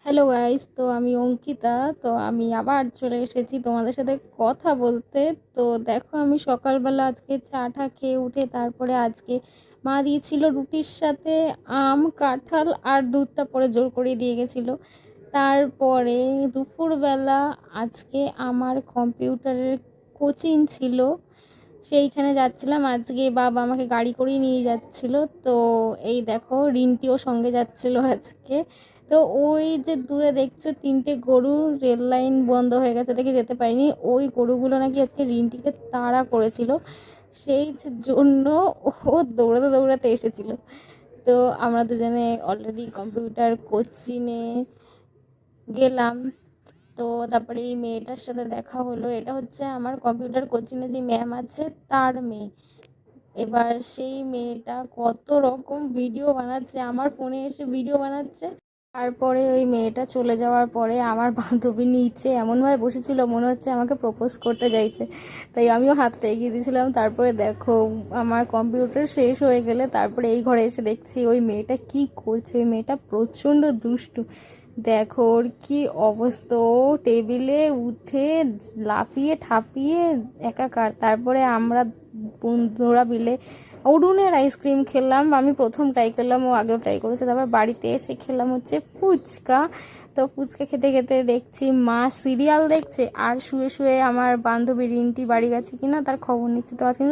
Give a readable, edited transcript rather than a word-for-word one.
Hello guys, তো আমি অঙ্কিতা। তো আমি আবার চলে এসেছি তোমাদের সাথে কথা বলতে। তো দেখো, আমি সকালবেলা আজকে চাটা খেয়ে উঠে তারপরে আজকে মা দিয়েছিল রুটির সাথে আম, কাঁঠাল আর দুধটা পরে জোর করে দিয়ে গেছিলো। তারপরে দুপুরবেলা আজকে আমার কম্পিউটারের কোচিং ছিল, সেইখানে যাচ্ছিলাম। আজকে বাবা আমাকে গাড়ি করেই নিয়ে যাচ্ছিল। তো এই দেখো, রিন্টিও সঙ্গে যাচ্ছিল আজকে। তো ওই যে দূরে দেখছো তিনটে গরু, রেল লাইন বন্ধ হয়ে গেছে দেখে যেতে পারিনি। ওই গরুগুলো নাকি আজকে রিন্টিকে তাড়া করেছিল, সেই জন্য ও দৌড়াতে দৌড়াতে এসেছিল। তো আমরা দুজনে অলরেডি কম্পিউটার কোচিংয়ে গেলাম। তো তারপরে এই মেয়েটার সাথে দেখা হলো, এটা হচ্ছে আমার কম্পিউটার কোচিংয়ে যে ম্যাম আছে তার মেয়ে। এবার সেই মেয়েটা কত রকম ভিডিও বানাচ্ছে, আমার ফোনে এসে ভিডিও বানাচ্ছে। তারপরে ওই মেয়েটা চলে যাওয়ার পরে আমার বান্ধবী নিচে এমনভাবে বসেছিল, মনে হচ্ছে আমাকে প্রপোজ করতে চাইছে। তাই আমিও হাতটা এগিয়ে দিয়েছিলাম। তারপরে দেখো, আমার কম্পিউটার শেষ হয়ে গেলে তারপরে এই ঘরে এসে দেখছি ওই মেয়েটা কি করছে। ওই মেয়েটা প্রচণ্ড দুষ্টু। দেখো ওর কি অবস্থা, ও টেবিলে উঠে লাফিয়ে ঠাপিয়ে একাকার। তারপরে আমরা বন্ধুরা মিলে অরুণের আইসক্রিম খেলাম। আমি প্রথম ট্রাই করলাম, ও আগেও ট্রাই করেছে। তারপর বাড়িতে এসে খেলাম হচ্ছে ফুচকা। তো ফুচকা খেতে খেতে দেখছি মা সিরিয়াল দেখছে আর শুয়ে শুয়ে আমার বান্ধবী রিন্টি বাড়ি গেছে কিনা তার খবর নিচ্ছে। তো আজকে